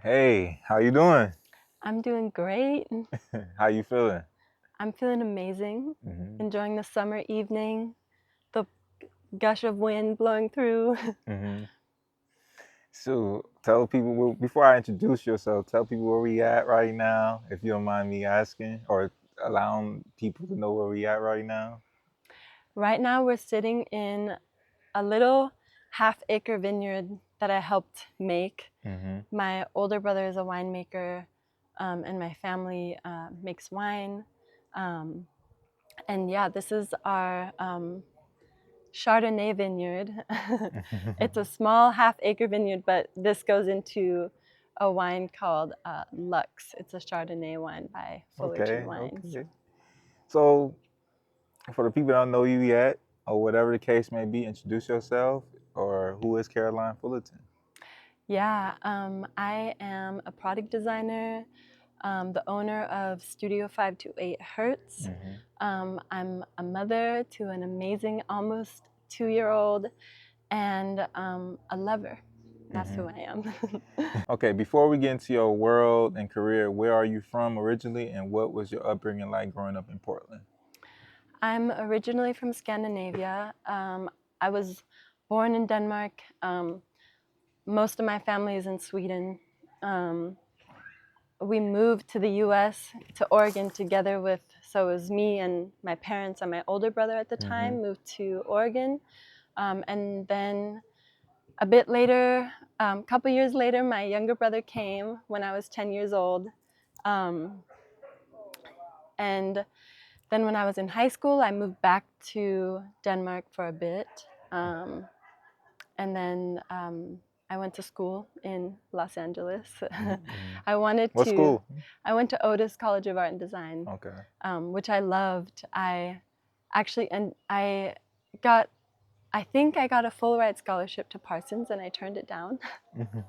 Hey, how you doing? I'm doing great. How you feeling? I'm feeling amazing, hmm enjoying the summer evening, the gush of wind blowing through. hmm So tell people before I introduce yourself, tell people where we at right now, if you don't mind me asking, or allowing people to know where we at right now. Right now, we're sitting in a little half-acre vineyard that I helped make. hmm My older brother is a winemaker, and my family makes wine. Um, and yeah, this is our Chardonnay vineyard. It's a small half-acre vineyard, but this goes into a wine called Lux. It's a Chardonnay wine by Fullerton Okay, Wines. okay. So for the people that don't know you yet, or whatever the case may be, introduce yourself, or who is Caroline Fullerton? Yeah, I am a product designer, the owner of Studio 528 Hertz. hmm I'm a mother to an amazing almost 2-year-old and a lover. That's hmm who I am. Okay, before we get into your world and career, where are you from originally, and what was your upbringing like growing up in Portland? I'm originally from Scandinavia. I was born in Denmark. Most of my family is in Sweden. Um, we moved to the US, to Oregon together with, so it was me and my parents and my older brother at the hmm time moved to Oregon. And then a bit later, a couple years later, my younger brother came when I was 10 years old. Um, and then when I was in high school, I moved back to Denmark for a bit. Um, and then I went to school in Los Angeles. hmm I wanted What to, school? I went to Otis College of Art and Design, Okay. which I loved. I actually, and got, I think I got a full ride scholarship to Parsons and I turned it down, hmm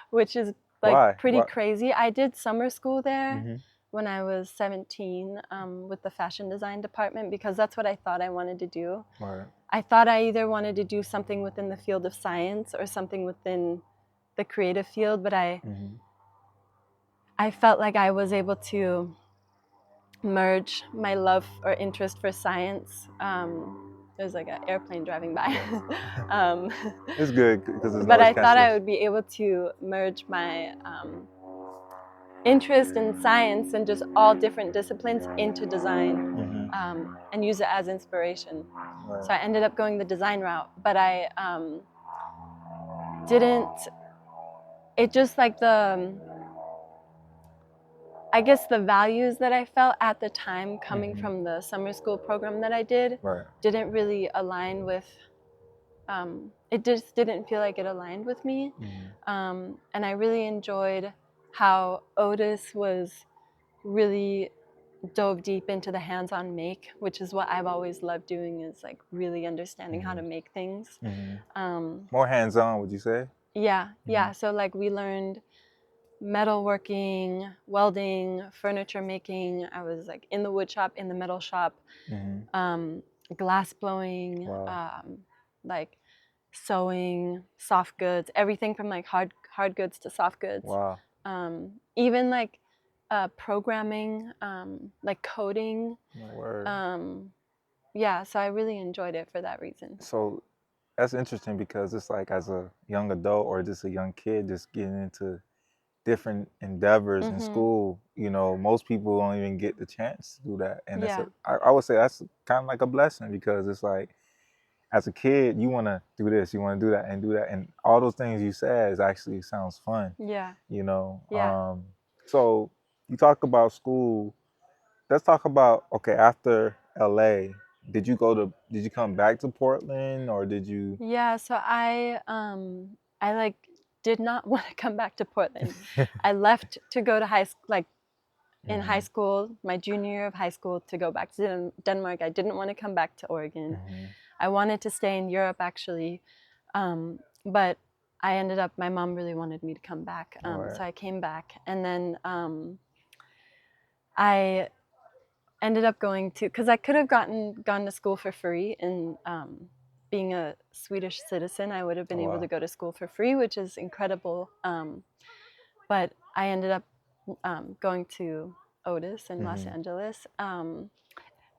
which is like Why? pretty What? crazy. I did summer school there hmm when I was 17 with the fashion design department because that's what I thought I wanted to do. Right. I thought I either wanted to do something within the field of science or something within the creative field, but hmm I felt like I was able to merge my love or interest for science. There's like an airplane driving by. Yeah. um, It's good because there's but noise I thought I cancellation. would be able to merge my interest in science and just all different disciplines into design hmm and use it as inspiration. Right. So I ended up going the design route, but I didn't, it just like I guess the values that I felt at the time coming hmm from the summer school program that I did Right. didn't really align with, it just didn't feel like it aligned with me. hmm And I really enjoyed how Otis was really dove deep into the hands-on make, which is what I've always loved doing, is like really understanding how hmm to make things. hmm Um, More hands-on, would you say? yeah, hmm yeah. So like we learned metalworking, welding, furniture making. I was like in the wood shop, in the metal shop, hmm um, glass blowing, Wow. like sewing, soft goods, everything from like hard goods to soft goods. Wow. Even like programming, like coding. No word. Um, yeah, so I really enjoyed it for that reason. So that's interesting because it's like as a young adult or just a young kid just getting into different endeavors in hmm school, most people don't even get the chance to do that. And Yeah, I would say that's kind of like a blessing because it's like as a kid, you want to do this, you want to do that and do that. And all those things you said is actually sounds fun, yeah, you know. yeah. So you talk about school. Let's talk about, okay, after LA, did you come back to Portland or did you? Yeah, so I like did not want to come back to Portland. I left to go to high school, like in high hmm school, my junior year of high school, to go back to Denmark. I didn't want to come back to Oregon. hmm I wanted to stay in Europe actually, but I ended up, my mom really wanted me to come back, All right. so I came back, and then I ended up going to, because I could have gone to school for free, and being a Swedish citizen, I would have been Oh, able to wow. go to school for free, which is incredible. but I ended up going to Otis in Los Mm-hmm. Angeles.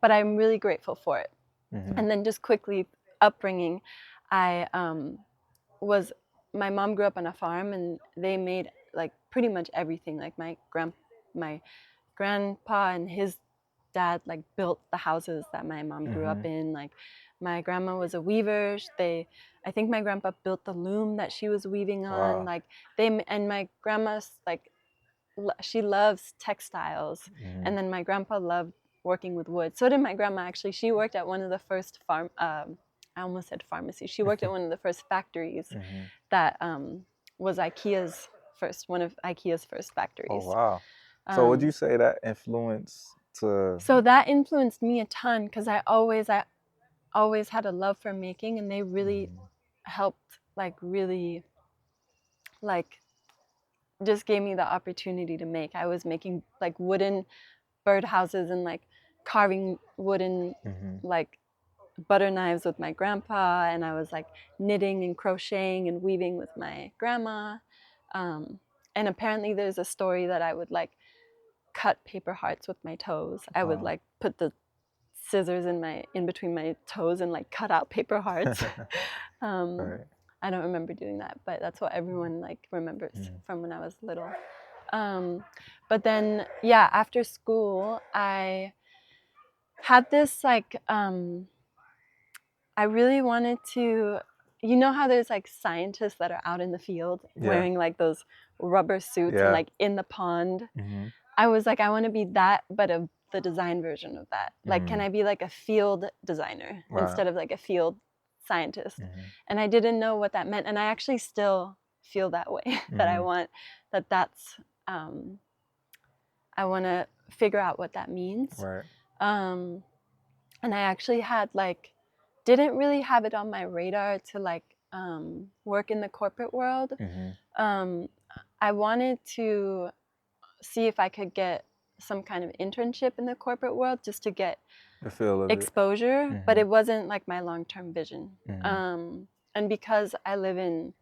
But I'm really grateful for it. Mm-hmm. And then just quickly, upbringing, I was my mom grew up on a farm, and they made like pretty much everything. Like my grandpa and his dad like built the houses that my mom grew up Mm-hmm. in. Like my grandma was a weaver. I think my grandpa built the loom that she was weaving on. Wow. Like and my grandma's like she loves textiles, Mm-hmm. and then my grandpa loved working with wood. So did my grandma. Actually, she worked at one of the first I almost said pharmacy. She worked at one of the first factories Mm-hmm. that was one of IKEA's first Oh factories. wow. So would you Um, say that influence to? so that influenced me a ton because I always had a love for making, and they really Mhm. helped, like just gave me the opportunity to make. I was making like wooden birdhouses and like carving wooden Mhm. like butter knives with my grandpa, and I was like knitting and crocheting and weaving with my grandma. Um, and apparently there's a story that I would like cut paper hearts with my toes. I would Wow. like put the scissors in between my toes and like cut out paper hearts. um, Right. I don't remember doing that, but that's what everyone like remembers Mhm. from when I was little. But then yeah, after school I had this like I really wanted to, you know how there's like scientists that are out in the field Yeah. wearing like those rubber suits and Yeah. like in the pond. Mhm. I was like, I want to be that, but of the design version of that. Like, can Mhm. I be like a field designer Right. instead of like a field scientist? Mhm. And I didn't know what that meant. And I actually still feel that way that I Mhm. want that's, um, I want to figure out what that means. Right. Um, and I actually had like didn't really have it on my radar to like work in the corporate world. Mhm. Um, I wanted to see if I could get some kind of internship in the corporate world just to get The feel of it. exposure, but Mhm. it wasn't like my long-term vision. Mhm. And because I live in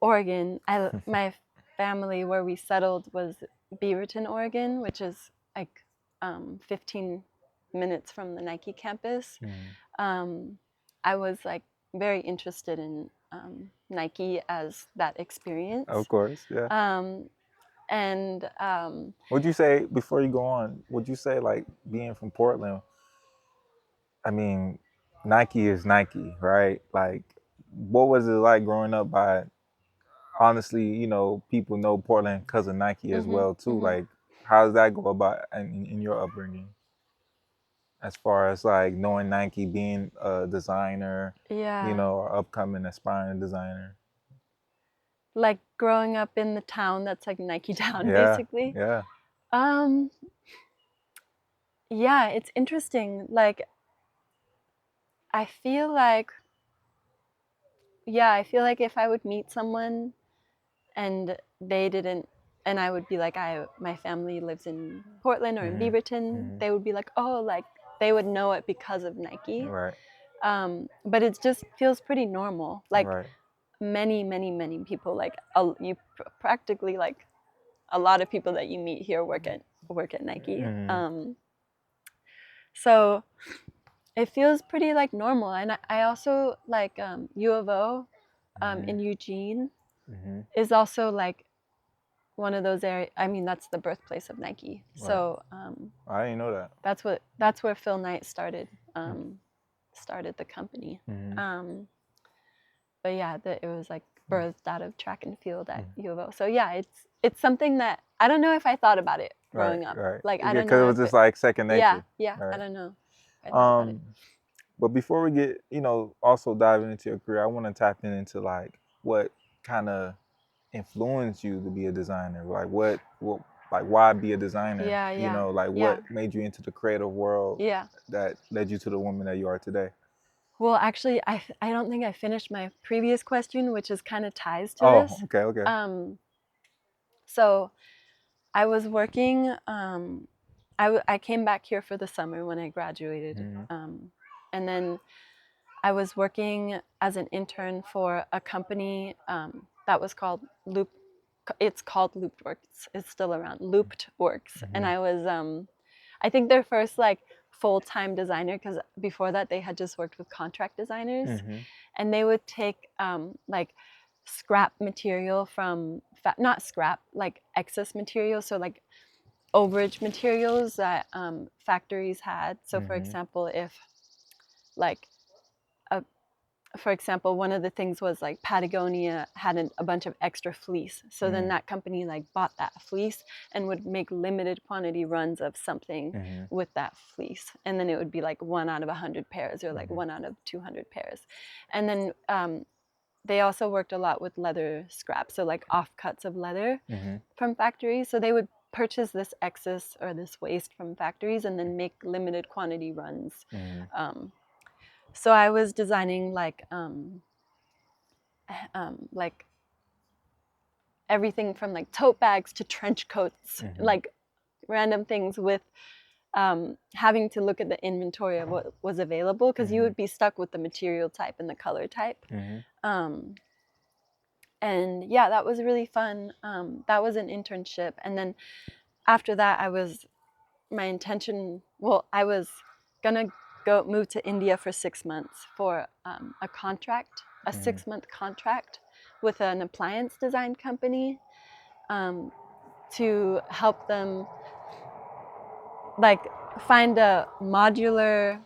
Oregon, my family where we settled was Beaverton, Oregon, which is like 15 minutes from the Nike campus. Mhm. I was like very interested in Nike as that Of experience. course. Yeah. Um, and Would you say before you go on? Would you say like being from Portland? I mean, Nike is Nike, right? Like, what was it like growing up by honestly, people know Portland because of Nike as mhm, well too. mhm. Like, how does that go about in your upbringing, as far as like knowing Nike, being a designer, Yeah, or upcoming aspiring designer? like growing up in the town that's like Nike Town, Yeah, basically. yeah. Um, yeah, it's interesting. Like, I feel like, yeah, I feel like if I would meet someone and they didn't, and I would be like, my family lives in Portland or in Hmm. Beaverton, Hmm. they would be like, oh, like they would know it because of Nike. Right, But it just feels pretty normal. Like right. many, many, many people, like you practically like a lot of people that you meet here work at Nike. Hmm. So it feels pretty like normal. And I also like U of O Hmm. in Eugene Hmm. is also like one of those areas. I mean, that's the birthplace of Nike. Right. So I didn't know that. that's where Phil Knight started the company. Hmm. Um, but yeah, it was like birthed out of track and field at Hmm. U of O. So yeah, it's something that I don't know if I thought about it Right, growing up. right. Like I Yeah, don't because it know was if just it. like second Yeah, nature. yeah. I Right. don't know if I thought about it. Um, but before we get, also diving into your career, I want to tap into like what kind of influenced you to be a designer. Like like why be a designer? Yeah, yeah, Like yeah, what made you into the creative world yeah. that led you to the woman that you are today? Well, actually, I don't think I finished my previous question, which is kind of ties to Oh, this. okay, okay. So I was working. I came back here for the summer when I graduated, Mm-hmm. and then I was working as an intern for a company that was called Loop. it's called Looped Works. It's still around. Looped Works. Mm-hmm. And I was I think their first like full-time designer, because before that they had just worked with contract designers. Mm-hmm. And they would take like scrap material from not scrap, like excess material, so like overage materials that factories had. So for Mm-hmm. example, if like for example, one of the things was like Patagonia had a bunch of extra fleece. So then that company like bought that fleece and would make limited quantity runs of something with that fleece. And then it would be like 1 out of 100 pairs or like 1 out of 200 pairs. And then they also worked a lot with leather scrap. So like offcuts of leather from factories. So they would purchase this excess or this waste from factories and then make limited quantity runs. So I was designing like everything from like tote bags to trench coats, like random things with having to look at the inventory of what was available, because you would be stuck with the material type and the color type. And yeah, that was really fun. That was an internship. And then after that, I was gonna move to India for 6 months for a contract, a 6-month contract with an appliance design company, to help them like find a modular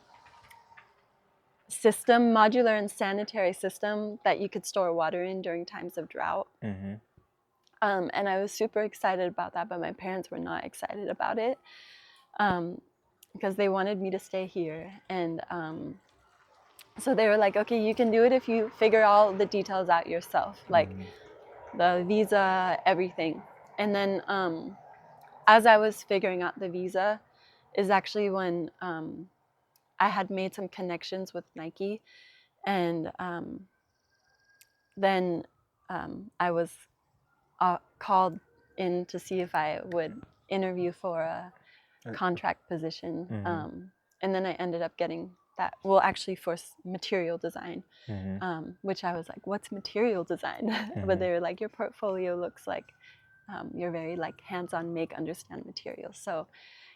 and sanitary system that you could store water in during times of drought. And I was super excited about that, but my parents were not excited about it. Because they wanted me to stay here. And so they were like, okay, you can do it if you figure all the details out yourself, like the visa, everything. And then as I was figuring out the visa is actually when I had made some connections with Nike. And then I was called in to see if I would interview for a contract position. And then I ended up getting that, well, actually for material design, which I was like, what's material design? But they were like, your portfolio looks like you're very like hands-on, understand materials. So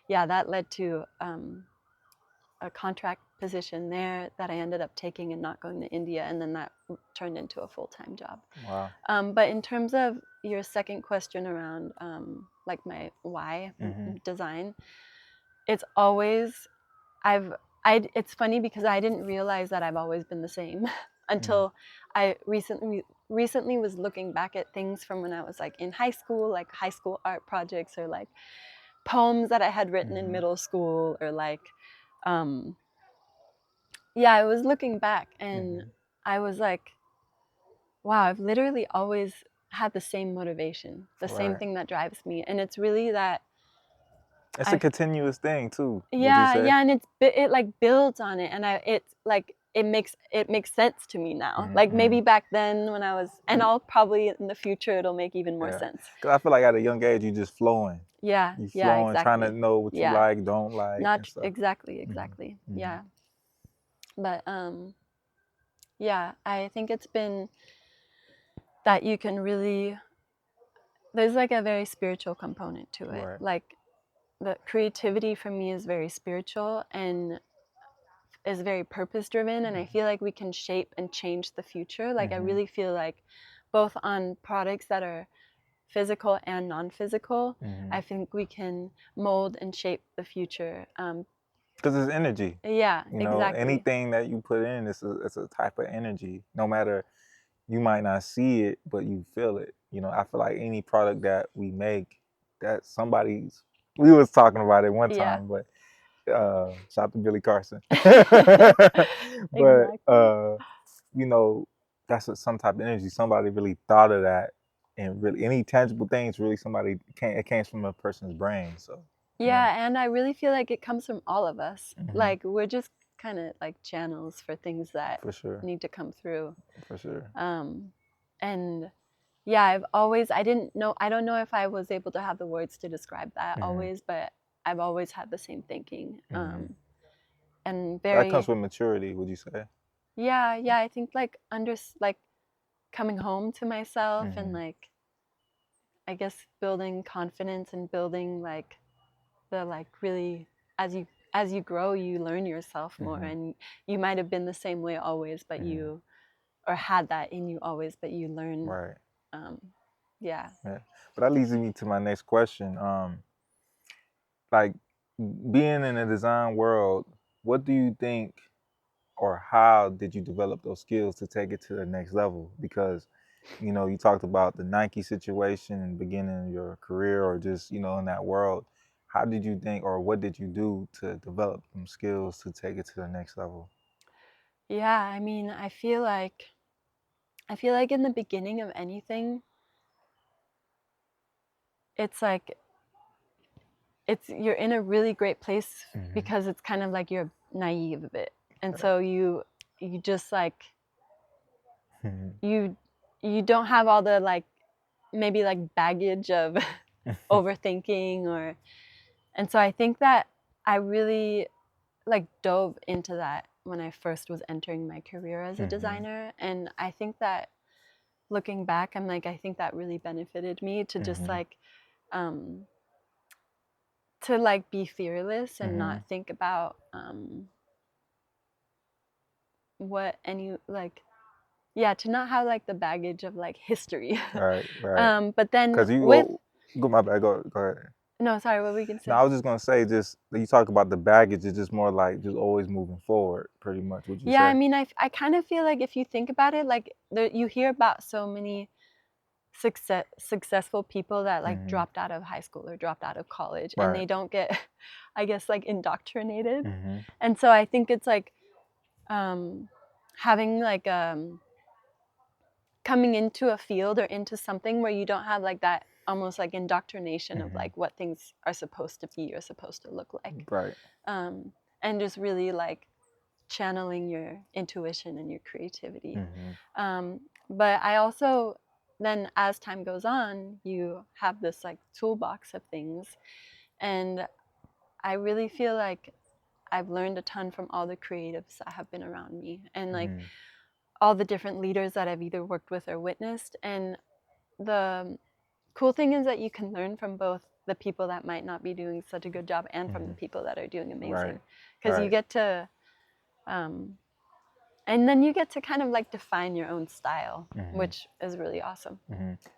yeah, that led to a contract position there that I ended up taking and not going to India. And then that turned into a full-time job. Wow. But in terms of your second question around like my why design, it's always, it's funny because I didn't realize that I've always been the same until I recently was looking back at things from when I was like in high school, like high school art projects, or like poems that I had written in middle school, or like, yeah, I was looking back and I was like, wow, I've literally always had the same motivation, the same thing that drives me. And it's really that it's a continuous thing too. Yeah, yeah, and it like builds on it, and it's like it makes sense to me now. Like maybe back then when I was, and I'll probably in the future it'll make even more sense. Because I feel like at a young age you just flowing. Yeah, You yeah, flowing, exactly. trying to know what you like, don't like. Not and stuff. exactly. Yeah, but yeah, I think it's been that you can really, there's like a very spiritual component to it. Like the creativity for me is very spiritual and is very purpose driven, and I feel like we can shape and change the future. Like I really feel like both on products that are physical and non-physical, I think we can mold and shape the future. Because it's energy. Yeah, you know, exactly. Anything that you put in, it's a type of energy. No matter, you might not see it, but you feel it. You know, I feel like any product that we make, that somebody's, we was talking about it one time, but shout out to Billy Carson. But you know, that's some type of energy. Somebody really thought of that, and really any tangible things, really it came from a person's brain. So yeah, and I really feel like it comes from all of us. Like we're just kind of like channels for things that need to come through. For sure. And yeah, I don't know if I was able to have the words to describe that always, but I've always had the same thinking. And very, that comes with maturity, would you say? Yeah, I think like coming home to myself and like I guess building confidence and building like the like really as you grow, you learn yourself more, and you might have been the same way always, but you or had that in you always, but you learn. Right. Yeah. Yeah. But that leads me to my next question. Like being in the design world, what do you think, or how did you develop those skills to take it to the next level? Because, you know, you talked about the Nike situation in the beginning of your career, or just, you know, in that world. How did you think, or what did you do to develop some skills to take it to the next level? Yeah, I mean, I feel like in the beginning of anything, it's like you're in a really great place because it's kind of like you're naive a bit. And so you just like you don't have all the like maybe like baggage of overthinking or, and so I think that I really like dove into that when I first was entering my career as a designer. And I think that looking back, I'm like, I think that really benefited me to just like to like be fearless and not think about what any like, yeah, to not have like the baggage of like history. Right, right. But then Because you with go my bad, go ahead. no, sorry, what were we gonna No, say? I was just gonna say, just you talk about the baggage. It's just more like just always moving forward, pretty much. Would you Yeah, I say? mean, I kind of feel like if you think about it, like you hear about so many successful people that like dropped out of high school or dropped out of college, and Right. they don't get, I guess, like indoctrinated. And so I think it's like having like coming into a field or into something where you don't have like that almost like indoctrination of like what things are supposed to be or supposed to look like. Right. And just really like channeling your intuition and your creativity. But I also then, as time goes on, you have this like toolbox of things, and I really feel like I've learned a ton from all the creatives that have been around me, and like all the different leaders that I've either worked with or witnessed. And the cool thing is that you can learn from both the people that might not be doing such a good job and from the people that are doing amazing, because you get to and then you get to kind of like define your own style, which is really awesome.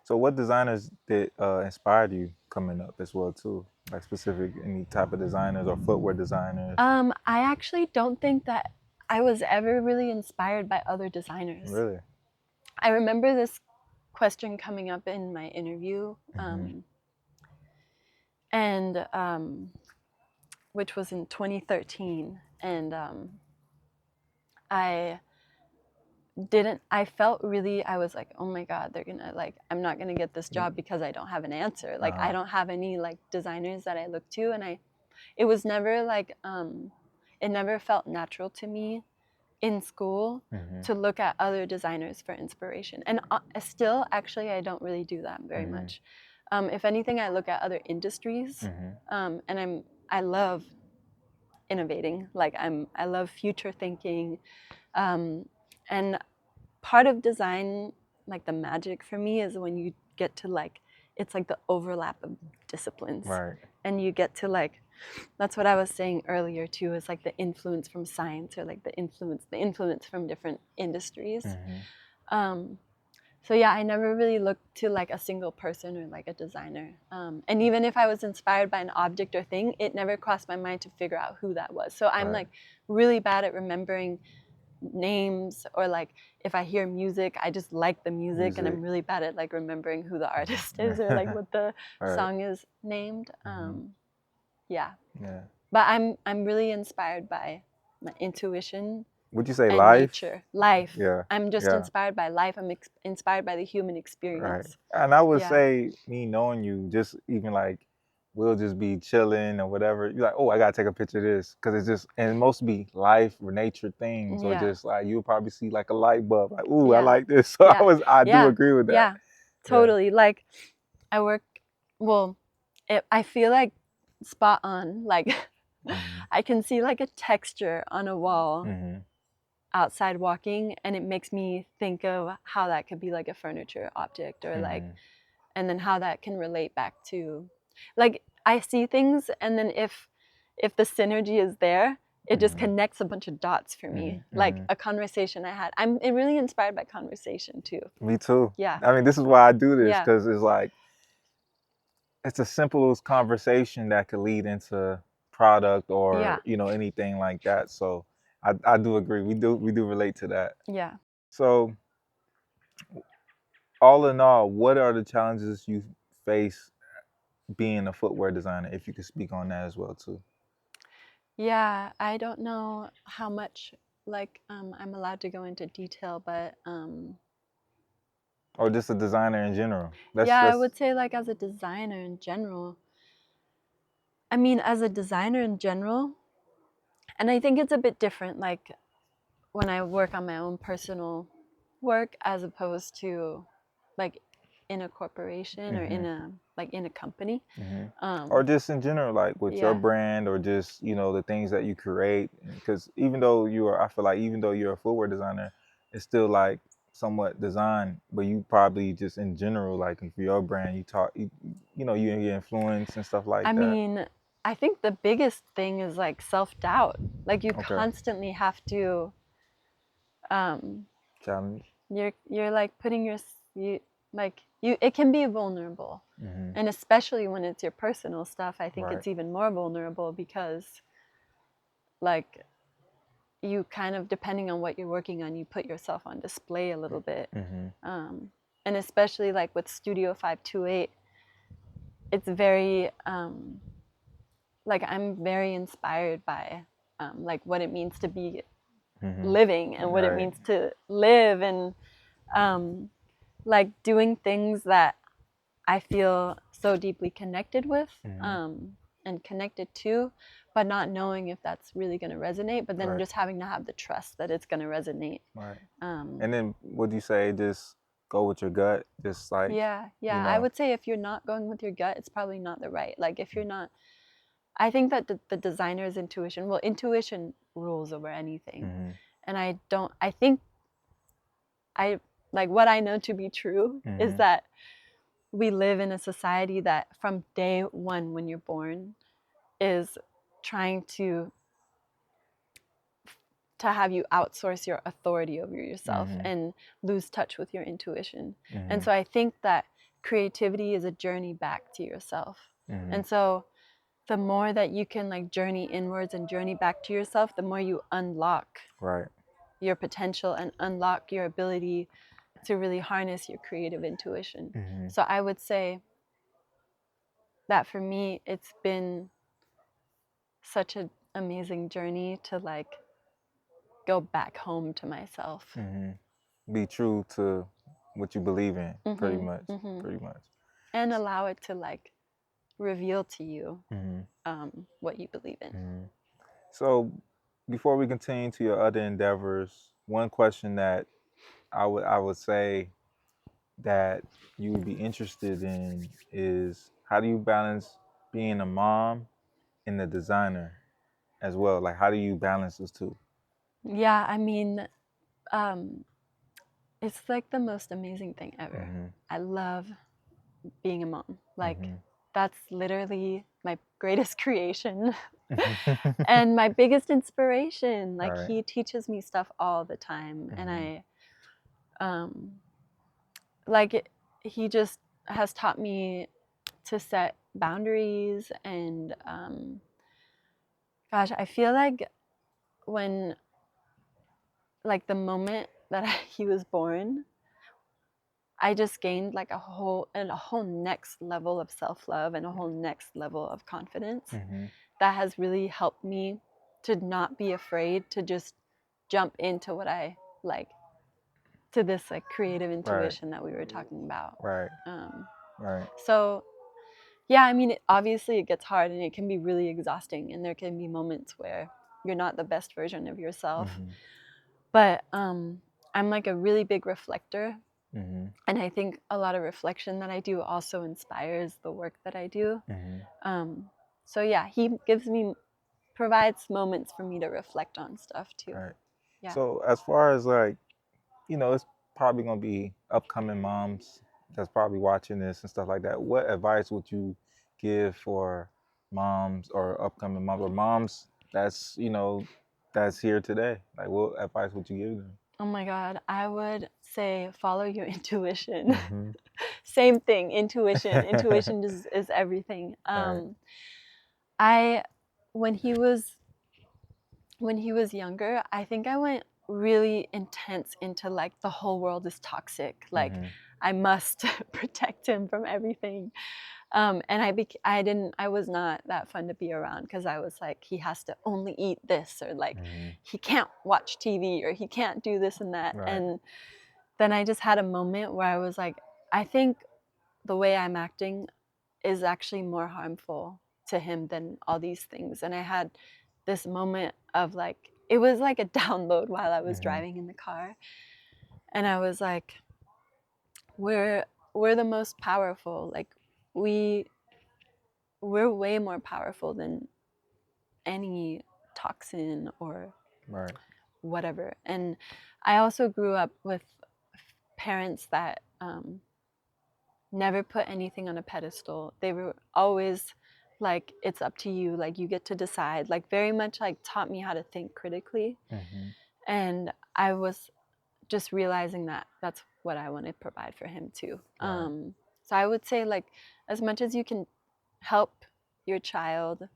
So what designers did inspired you coming up as well too? Like specific any type of designers or footwear designers? I actually don't think that I was ever really inspired by other designers. Really? I remember this question coming up in my interview, and which was in 2013, and I felt really, I was like, oh my God, they're gonna like, I'm not gonna get this job because I don't have an answer. Like, I don't have any like designers that I look to. And it was never like, it never felt natural to me in school to look at other designers for inspiration. And still, actually, I don't really do that very much. If anything, I look at other industries, and I love innovating. Like I love future thinking. And part of design, like the magic for me, is when you get to like, it's like the overlap of disciplines. Right. And you get to like, that's what I was saying earlier too, is like the influence from science, or like the influence from different industries. So yeah, I never really looked to like a single person or like a designer. And even if I was inspired by an object or thing, it never crossed my mind to figure out who that was. So I'm like really bad at remembering names, or like if I hear music, I just like the music. And I'm really bad at like remembering who the artist is or like what the song is named. Yeah. But I'm really inspired by my intuition. Would you say and life? Nature, life. Yeah. I'm just inspired by life. I'm inspired by the human experience. Right. And I would say, me knowing you, just even like, we'll just be chilling or whatever. You're like, oh, I gotta take a picture of this, because it's just, and most be life or nature things, or just like you'll probably see like a light bulb, like, ooh, I like this. So I do agree with that. Yeah, totally. Like I work, well, I feel like spot on. Like I can see like a texture on a wall outside walking, and it makes me think of how that could be like a furniture object, or like and then how that can relate back to, like, I see things, and then if the synergy is there, it just connects a bunch of dots for me. Like a conversation I had. I'm really inspired by conversation too. Me too. Yeah. I mean, this is why I do this, Yeah. because it's like, it's a simple conversation that could lead into product or Yeah. anything like that. So I do agree. We do relate to that. Yeah. So all in all, what are the challenges you face being a footwear designer? If you could speak on that as well too. Yeah, I don't know how much, like, I'm allowed to go into detail, but Or just a designer in general. yeah, I would say, like, as a designer in general. I mean, as a designer in general, and I think it's a bit different, like, when I work on my own personal work as opposed to, like, in a corporation or in a company. Or just in general, like with your Yeah. brand, or just the things that you create. Because I feel like even though you're a footwear designer, it's still like somewhat design. But you probably just in general, like for your brand, you influence and stuff like I that. mean, I think the biggest thing is like self-doubt. Like, you Okay. constantly have to Challenge. you're like putting it can be vulnerable. And especially when it's your personal stuff, I think Right. it's even more vulnerable, because, like, you kind of, depending on what you're working on, you put yourself on display a little bit. And especially like with Studio 528, it's very like, I'm very inspired by like what it means to be living, and what it Right. means to live, and like doing things that I feel so deeply connected with and connected to, but not knowing if that's really going to resonate, but then Right. just having to have the trust that it's going to resonate. Right. And then would you say just go with your gut? Just like, Yeah, I would say if you're not going with your gut, it's probably not the right. Like, if you're not, I think that the designer's intuition, well, intuition rules over anything. And I think like, what I know to be true is that we live in a society that from day one, when you're born, is trying to have you outsource your authority over yourself and lose touch with your intuition. And so I think that creativity is a journey back to yourself. And so the more that you can, like, journey inwards and journey back to yourself, the more you unlock right. your potential and unlock your ability to really harness your creative intuition. So I would say that for me, it's been such an amazing journey to, like, go back home to myself. Be true to what you believe in, pretty much. Pretty much. And allow it to, like, reveal to you what you believe in. So before we continue to your other endeavors, one question that I would say that you would be interested in is, how do you balance being a mom and a designer as well? Like, how do you balance those two? Yeah, I mean, it's like the most amazing thing ever. I love being a mom. Like, that's literally my greatest creation and my biggest inspiration. Like, Right. he teaches me stuff all the time, and he just has taught me to set boundaries. And gosh, I feel like when, like, the moment that he was born, I just gained like a whole next level of self-love and a whole next level of confidence that has really helped me to not be afraid to just jump into what I like, to this, like, creative intuition that we were talking about. Right. Right. So yeah, I mean, obviously it gets hard and it can be really exhausting, and there can be moments where you're not the best version of yourself. But I'm like a really big reflector. And I think a lot of reflection that I do also inspires the work that I do. So yeah, he provides moments for me to reflect on stuff too. Right. Yeah. So as far as, like, it's probably gonna be upcoming moms that's probably watching this and stuff like that, what advice would you give for moms or upcoming moms or moms that's, that's here today? Like, what advice would you give them? Oh my God, I would say follow your intuition. Mm-hmm. Same thing, intuition. Intuition is everything. Right. I when he was younger, I think I went really intense into like the whole world is toxic. Like Mm-hmm. I must protect him from everything. And I was not that fun to be around because I was like, he has to only eat this, or like Mm-hmm. he can't watch TV, or he can't do this and that. Right. And then I just had a moment where I was like, I think the way I'm acting is actually more harmful to him than all these things. And I had this moment of like, it was like a download while I was Mm-hmm. driving in the car. And I was like, we're the most powerful. Like we we're way more powerful than any toxin or Right. whatever. And I also grew up with parents that never put anything on a pedestal. They were always like, it's up to you, like you get to decide, like very much like taught me how to think critically. Mm-hmm. And I was just realizing that that's what I want to provide for him too. Right. So I would say, like, as much as you can help your child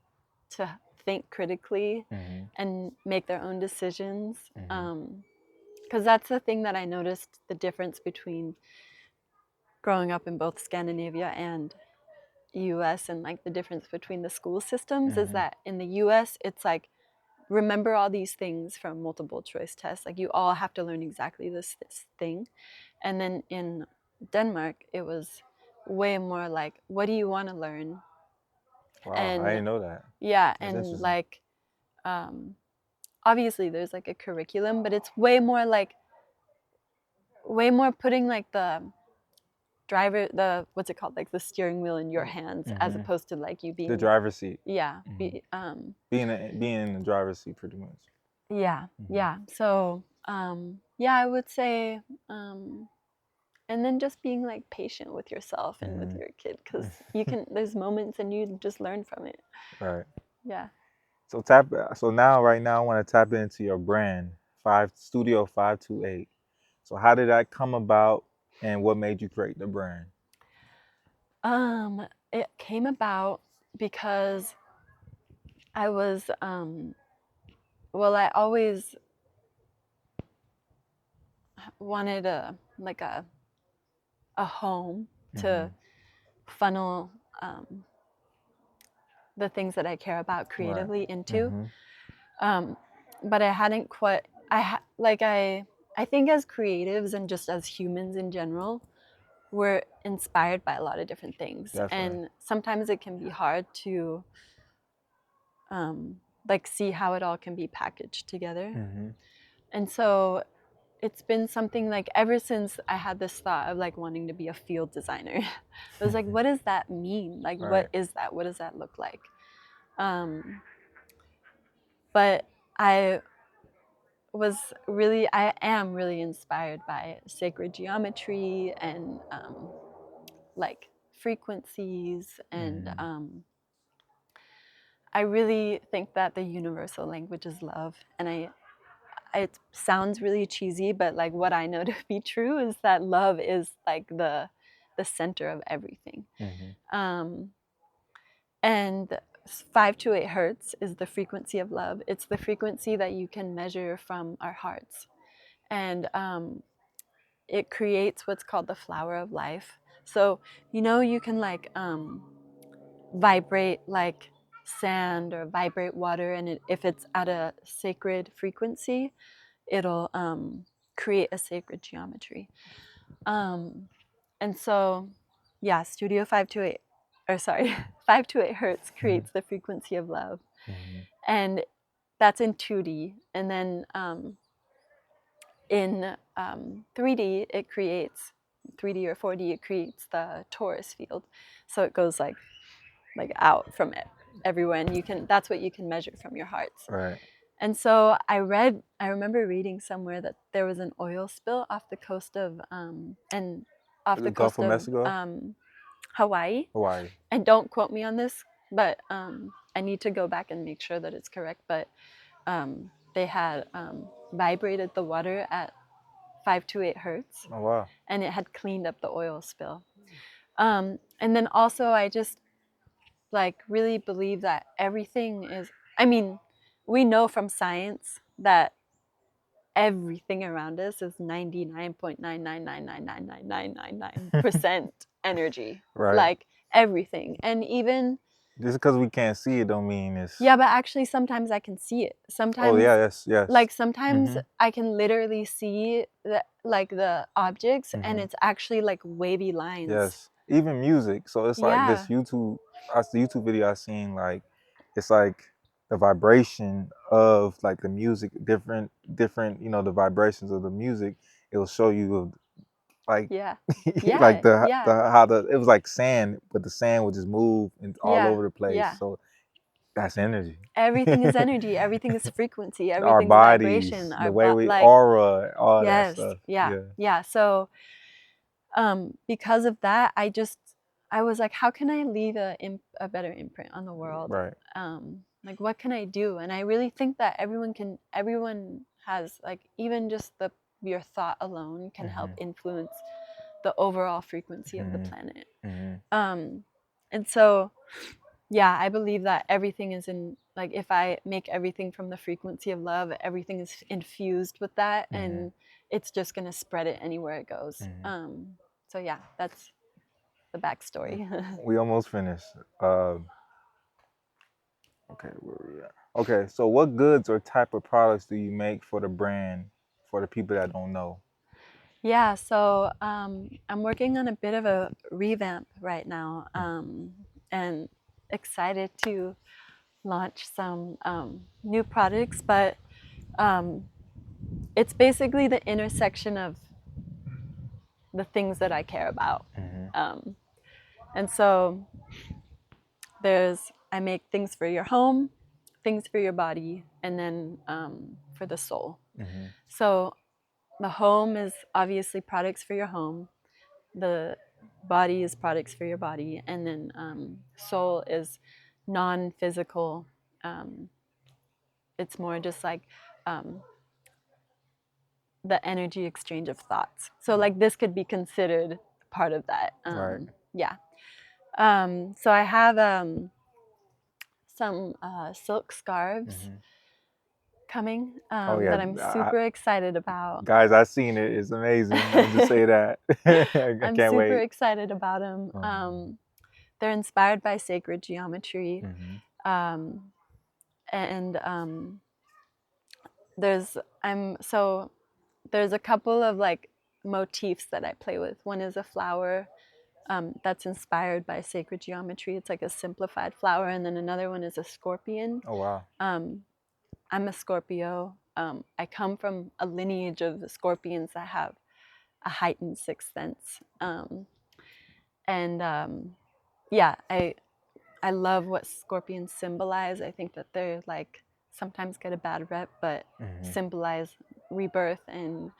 to think critically Mm-hmm. and make their own decisions, Mm-hmm. because that's the thing that I noticed, the difference between growing up in both Scandinavia and US, and like the difference between the school systems is Mm-hmm. that in the US it's like, remember all these things from multiple choice tests, like you all have to learn exactly this thing. And then in Denmark it was way more like, what do you want to learn? Wow, I And didn't know that. yeah, That's and interesting. like obviously there's like a curriculum, but it's way more like, way more putting like the driver, the what's it called, like the steering wheel in your hands, as Mm-hmm. opposed to like you The being, driver's seat. yeah, Mm-hmm. Being in the driver's seat, pretty much. yeah, Mm-hmm. yeah. So yeah, I would say, and then just being like patient with yourself and with Mm-hmm. your kid, because you can, there's moments and you just learn from it. Right. Yeah. So right now I want to tap into your brand, Five Studio 528. So how did that come about, and what made you create the brand? It came about because I was well, I always wanted a home Mm-hmm. to funnel the things that I care about Right. creatively into. Mm-hmm. Um, but I hadn't quite. I think as creatives and just as humans in general, we're inspired by a lot of different things, Definitely. and sometimes it can be hard to like see how it all can be packaged together. Mm-hmm. And so it's been something like, ever since I had this thought of like wanting to be a field designer, I was like, what does that mean? Like, what Right. is that? What does that look like? Um, but I I am really inspired by sacred geometry and like frequencies. And Mm-hmm. I really think that the universal language is love. And it sounds really cheesy, but like what I know to be true is that love is like the center of everything. Mm-hmm. Um, and 528 hertz is the frequency of love. It's the frequency that you can measure from our hearts. And it creates what's called the flower of life. So, you can like vibrate like sand or vibrate water, and if it's at a sacred frequency, it'll create a sacred geometry. And so, yeah, Studio 528, or sorry, 528 hertz creates the frequency of love. Mm-hmm. And that's in 2D. And then in 3D, it creates 3D or 4D, it creates the torus field. So it goes like out from it everywhere, and that's what you can measure from your hearts. Right. And so I remember reading somewhere that there was an oil spill off the coast of, and off the Gulf coast of of Mexico, Hawaii. Hawaii. And don't quote me on this, but I need to go back and make sure that it's correct. But they had vibrated the water at 528 hertz, Oh wow. and it had cleaned up the oil spill. And then also, I just like really believe that everything is. I mean, we know from science that everything around us is 99.999999999% energy. Right. Like everything, and even Just because we can't see it don't mean it's. yeah, but actually sometimes I can see it. Oh Sometimes yeah, yes. like sometimes I can literally see the like the objects and it's actually like wavy lines. Yes. Even music. So it's like this Yeah. the YouTube video I seen, like it's like the vibration of like the music, different, the vibrations of the music. It'll show you like Yeah. like the Yeah. how it was like sand, but the sand would just move all Yeah. over the place. Yeah. So that's energy. Everything is energy. Everything is frequency. Our Everything's bodies, vibration. the way we Like aura, all that yes. stuff. Yeah. Yeah. So because of that, I was like, how can I leave a better imprint on the world? Right. Like what can I do? And I really think that everyone has like even just your thought alone can help influence the overall frequency of the planet. And so yeah, I believe that everything is in like if I make everything from the frequency of love, everything is infused with that and it's just gonna spread it anywhere it goes. So yeah, that's the backstory. We almost finished. Okay, where we at? Okay, so what goods or type of products do you make for the brand for the people that don't know? Yeah, so I'm working on a bit of a revamp right now, and excited to launch some new products, but it's basically the intersection of the things that I care about. And so I make things for your home, things for your body, and then for the soul. So the home is obviously products for your home. The body is products for your body, and then soul is non-physical. It's more just like the energy exchange of thoughts. So like this could be considered part of that. Right. Yeah. So I have some silk scarves coming Oh yeah, that I'm super excited about. guys, I've seen it. It's amazing. I'll just say that. I I'm can't super wait. excited about them. They're inspired by sacred geometry, and there's a couple of like motifs that I play with. One is a flower that's inspired by sacred geometry. It's like a simplified flower, and then another one is a scorpion. Oh wow. I'm a Scorpio. I come from a lineage of scorpions that have a heightened sixth sense, and yeah, I love what scorpions symbolize. I think that they're like sometimes get a bad rep, but symbolize rebirth and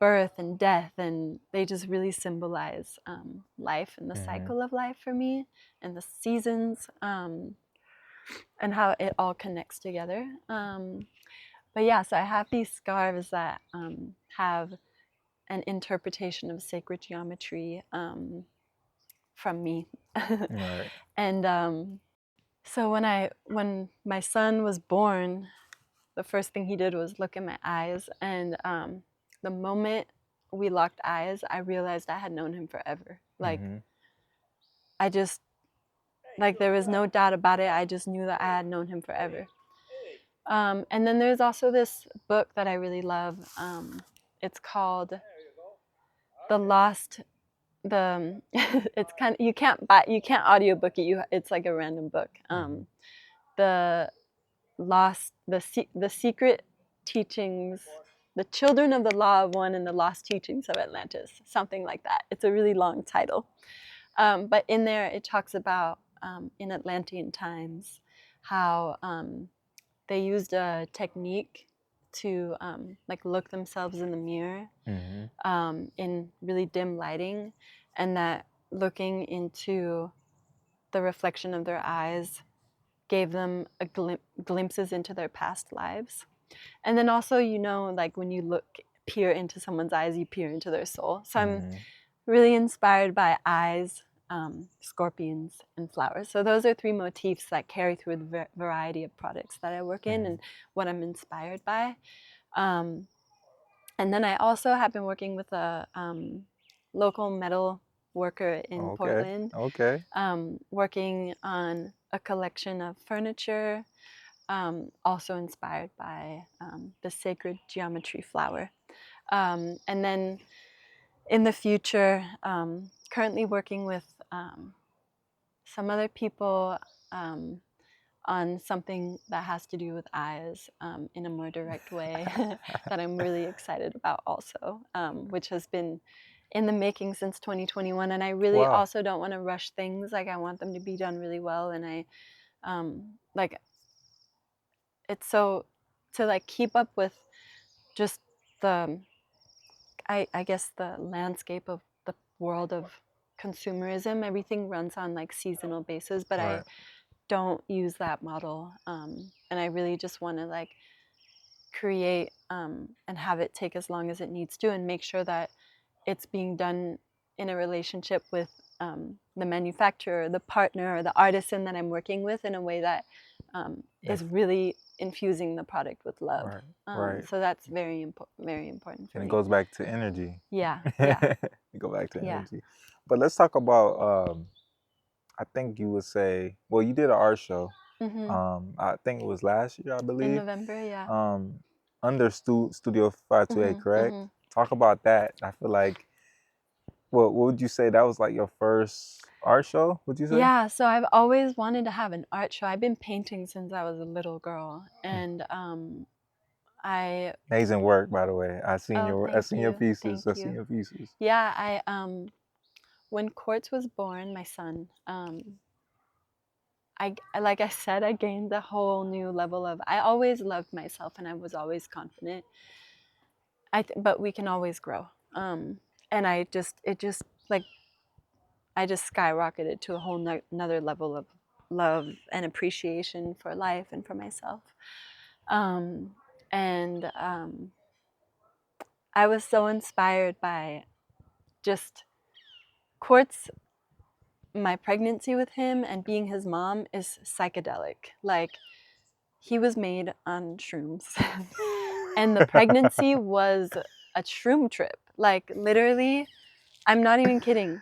birth and death, and they just really symbolize life and the cycle of life for me, and the seasons, and how it all connects together. But yeah, so I have these scarves that have an interpretation of sacred geometry from me. Right. And so when my son was born, the first thing he did was look in my eyes, and the moment we locked eyes, I realized I had known him forever. Like I just like there was no doubt about it. I just knew that I had known him forever. And then there's also this book that I really love. It's called The Lost. It's kind of, you can't audiobook it. It's like a random book. The secret teachings, the children of the law of one and the lost teachings of Atlantis, something like that. It's a really long title. But in there it talks about in Atlantean times how they used a technique to like look themselves in the mirror in really dim lighting, and that looking into the reflection of their eyes gave them glimpses into their past lives. And then also, you know, like when you peer into someone's eyes, you peer into their soul. So I'm really inspired by eyes, scorpions, and flowers. So those are three motifs that carry through the variety of products that I work in and what I'm inspired by. And then I also have been working with a local metal worker in Portland, working on a collection of furniture, also inspired by the sacred geometry flower. And then in the future, currently working with some other people on something that has to do with eyes in a more direct way that I'm really excited about also, which has been in the making since 2021. And I really also don't want to rush things. Like, I want them to be done really well. And I like, it's so to like keep up with just the, I guess, the landscape of the world of consumerism. Everything runs on like seasonal basis, but I don't use that model. And I really just want to like create and have it take as long as it needs to, and make sure that it's being done in a relationship with the manufacturer, the partner, or the artisan that I'm working with in a way that is really infusing the product with love. So that's very important for me. And it goes back to energy. Yeah. It goes back to energy. But let's talk about, I think you would say, well, you did an art show. I think it was last year, I believe. In November, under Studio 528, correct? Talk about that. I feel like, what would you say, that was like your first art show, would you say? Yeah, so I've always wanted to have an art show. I've been painting since I was a little girl, and amazing work, by the way. I seen your pieces. Thank you. Yeah, when Quartz was born, my son, like I said, I gained a whole new level of. I always loved myself, and I was always confident. But we can always grow. And I just skyrocketed to a whole another level of love and appreciation for life and for myself. I was so inspired by just Quartz. My pregnancy with him and being his mom is psychedelic. Like, he was made on shrooms. And the pregnancy was a shroom trip. Like, literally, I'm not even kidding.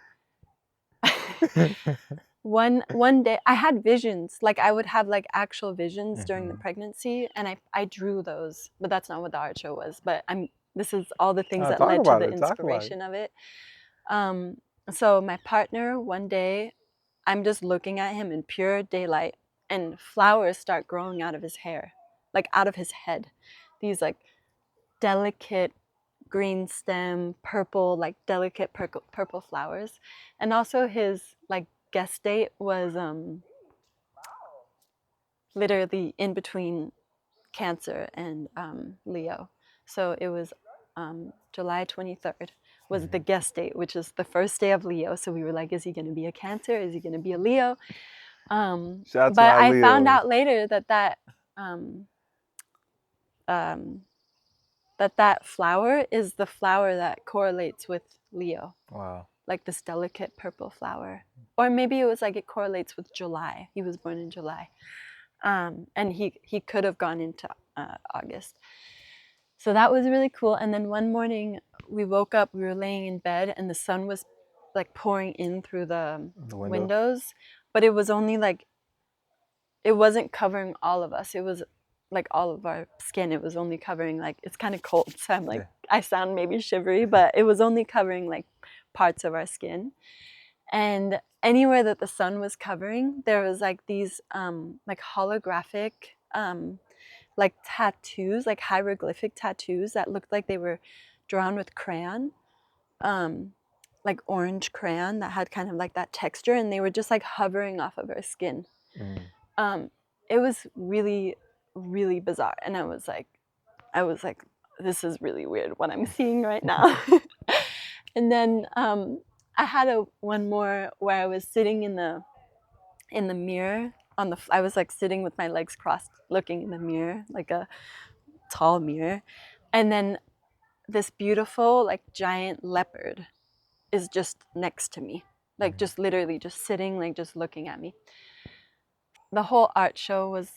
One day I had visions. Like, I would have like actual visions during the pregnancy, and I drew those, but that's not what the art show was. But this is all the things that led to the inspiration of it. So my partner, one day, I'm just looking at him in pure daylight, and flowers start growing out of his hair, like out of his head. These like delicate green stem, purple, like delicate purple flowers. And also his like guest date was literally in between Cancer and Leo. So it was July 23rd was the guest date, which is the first day of Leo. So we were like, is he going to be a Cancer? Is he going to be a Leo? But I found out later that that flower is the flower that correlates with Leo. Wow. Like this delicate purple flower. Or maybe it was like it correlates with July. He was born in July. And he could have gone into August. So that was really cool. And then one morning we woke up, we were laying in bed, and the sun was like pouring in through the windows. But it was only like, it wasn't covering all of us. It was like all of our skin. It was only covering, like, it's kind of cold. So I'm like, I sound maybe shivery, but it was only covering like parts of our skin. And anywhere that the sun was covering, there was like these like holographic like tattoos, like hieroglyphic tattoos that looked like they were drawn with crayon, like orange crayon that had kind of like that texture, and they were just like hovering off of our skin. It was really, really bizarre. And I was like, I was like, this is really weird what I'm seeing right now. And then I had one more where I was sitting in the mirror I was like sitting with my legs crossed, looking in the mirror, like a tall mirror, and then this beautiful like giant leopard is just next to me, like just literally just sitting, like just looking at me. The whole art show was,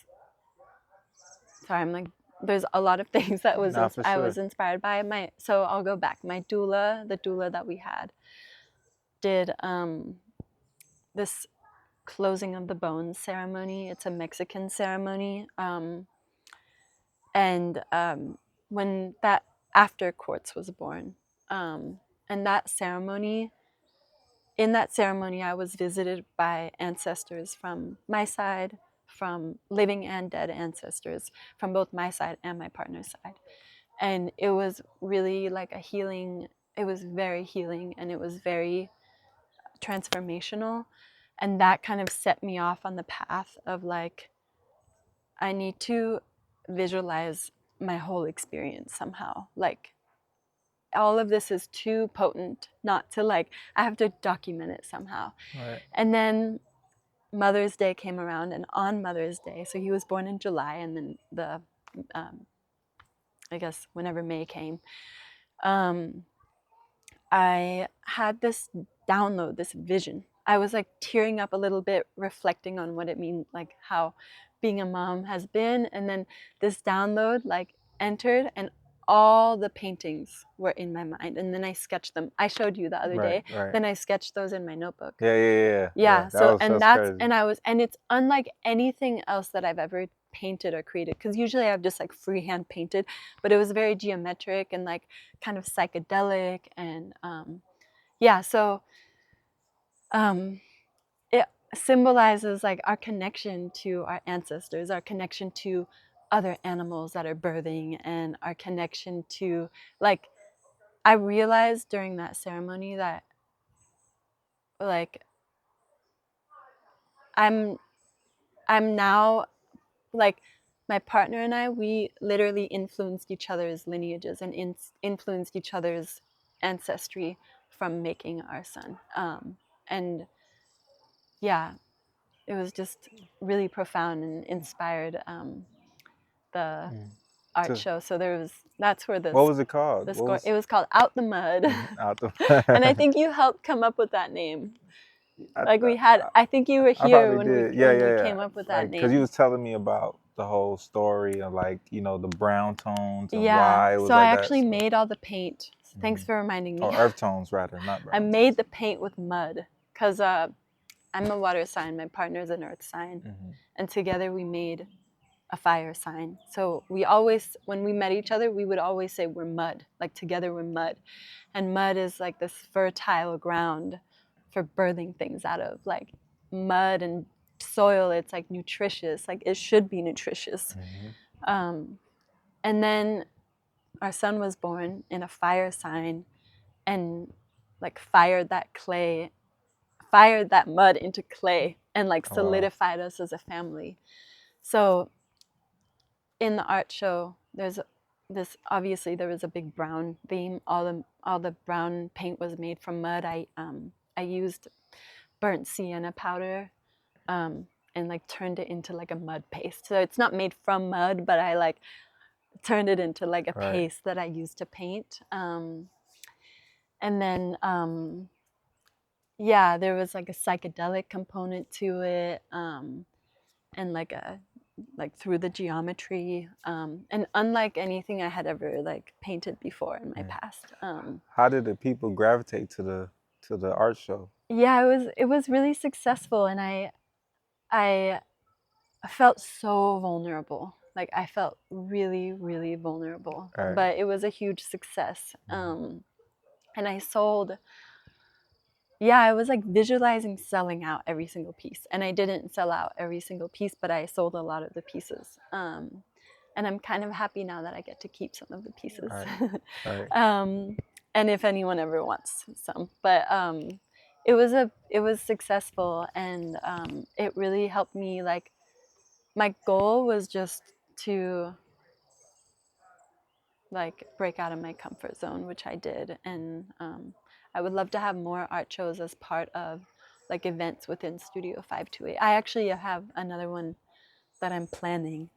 sorry, I'm like, there's a lot of things that Not for I sure. was inspired by. So I'll go back. My doula, the doula that we had, did this closing of the bones ceremony. It's a Mexican ceremony, and when that after Quartz was born, and that ceremony. In that ceremony, I was visited by ancestors from my side, from living and dead ancestors, from both my side and my partner's side. And it was really like a healing, it was very healing, and it was very transformational. And that kind of set me off on the path of like, I need to visualize my whole experience somehow. Like, all of this is too potent not to like, I have to document it somehow. Right. And then Mother's Day came around, and on Mother's Day, so he was born in July, and then I guess whenever May came, um, I had this download, this vision. I was like tearing up a little bit, reflecting on what it means, like how being a mom has been. And then this download like entered, and all the paintings were in my mind. And then I sketched them. I showed you the other Right. day. Right. Then I sketched those in my notebook. Yeah. So, and That's that's, crazy. and I was, and it's unlike anything else that I've ever painted or created, because usually I've just like freehand painted, but it was very geometric and like kind of psychedelic. And so it symbolizes like our connection to our ancestors, our connection to other animals that are birthing, and our connection to like, I realized during that ceremony that like I'm now like, my partner and I, we literally influenced each other's lineages and influenced each other's ancestry from making our son. And yeah, it was just really profound and inspired the art So, show. So that's where what was it called? the What score, was it was called Out the Mud. out the? And I think you helped come up with that name. I, Like I think you were I here probably when did. we Yeah. came up with that Like, cause you name. was telling me about the whole story of like the brown tones and Yeah, why it so was I like that. actually So, made all the paint. Thanks for reminding me. or earth tones rather, not I brown made tones. the paint with mud because I'm a water sign, my partner's an earth sign, and together we made a fire sign. So we always, when we met each other, we would always say we're mud, like together we're mud. And mud is like this fertile ground for birthing things out of, like mud and soil. It's like nutritious, like it should be nutritious. Um, and then our son was born in a fire sign, and like fired that mud into clay, and like Oh, wow. solidified us as a family. So in the art show, there's this, obviously there was a big brown theme. All the brown paint was made from mud. I used burnt sienna powder, and like turned it into like a mud paste. So it's not made from mud, but I like turned it into like a Right. paste that I used to paint. And then yeah, there was like a psychedelic component to it, and like through the geometry, and unlike anything I had ever like painted before in my past. How did the people gravitate to the art show? Yeah, it was really successful, and I felt so vulnerable. Like I felt really, really vulnerable, Right. but it was a huge success. And I sold, yeah, I was like visualizing selling out every single piece. And I didn't sell out every single piece, but I sold a lot of the pieces. And I'm kind of happy now that I get to keep some of the pieces. Right. Right. And if anyone ever wants some, but it was successful, and it really helped me. Like, my goal was just to like break out of my comfort zone, which I did. And I would love to have more art shows as part of like events within Studio 528. I actually have another one that I'm planning,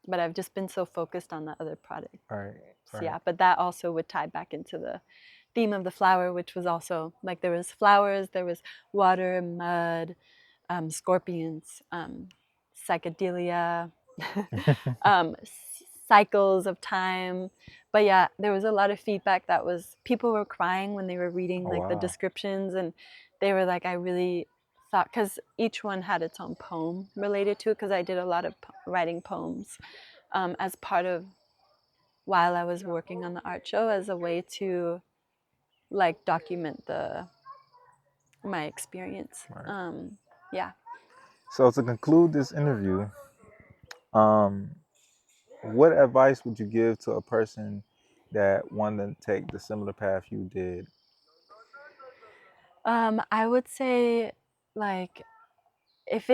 but I've just been so focused on the other project. Right. So, Right. yeah, but that also would tie back into the theme of the flower, which was also like there was flowers, there was water, mud, scorpions, psychedelia, um, cycles of time. But yeah, there was a lot of feedback that was people were crying when they were reading Oh like the wow. descriptions, and they were like, I really thought, because each one had its own poem related to it, because I did a lot of writing poems as part of while I was working on the art show as a way to like document the my experience. Right. Yeah. So to conclude this interview, um, what advice would you give to a person that wanted to take the similar path you did? I would say like if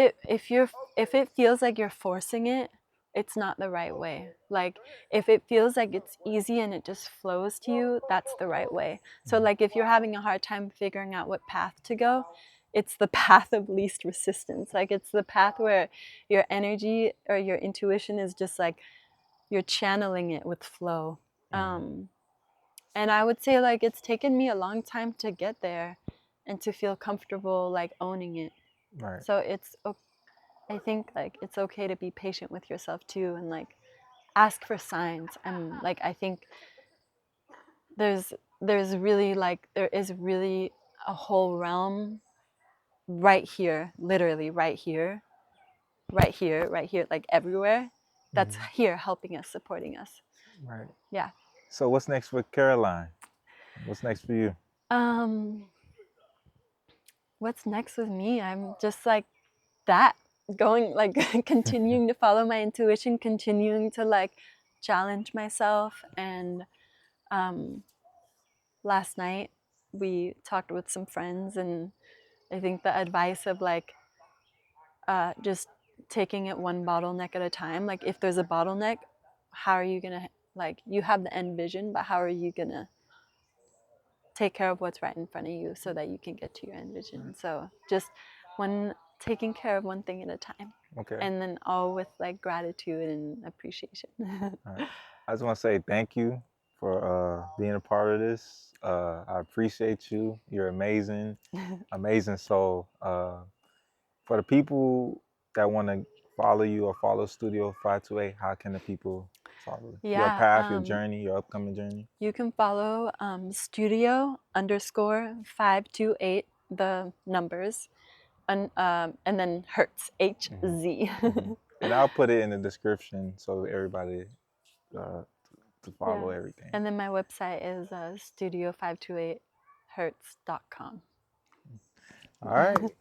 it feels like you're forcing it, it's not the right way. Like if it feels like it's easy and it just flows to you, that's the right way. So like if you're having a hard time figuring out what path to go, it's the path of least resistance. Like it's the path where your energy or your intuition is just like you're channeling it with flow. Um, and I would say like it's taken me a long time to get there and to feel comfortable like owning it. Right. So I think like it's okay to be patient with yourself too and like ask for signs. And like I think there's there's really like there is really a whole realm right here, literally right here, right here, like everywhere that's Mhm. here helping us, supporting us. Right. Yeah. So what's next for Caroline? What's next for you? Um what's next with me? I'm just like that going like continuing to follow my intuition, continuing to like challenge myself. And um last night we talked with some friends, and I think the advice of like just taking it one bottleneck at a time, like if there's a bottleneck, how are you gonna like you have the end vision, but how are you gonna take care of what's right in front of you so that you can get to your end vision? So just one taking care of one thing at a time, Okay. and then all with like gratitude and appreciation. All right. I just want to say thank you for being a part of this. I appreciate you. You're amazing, amazing soul. For the people that want to follow you or follow Studio 528, how can the people follow your Yeah, path, your journey, your upcoming journey? you can follow studio underscore 528, the numbers, and then Hertz, HZ. Hmm. And I'll put it in the description so everybody uh, to Yeah. follow everything. And then my website is studio528hertz.com. All right.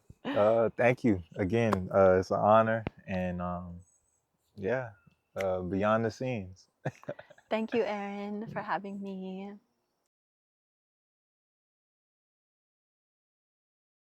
Thank you again. It's an honor, and yeah, beyond the scenes. Thank you, Erin, for having me.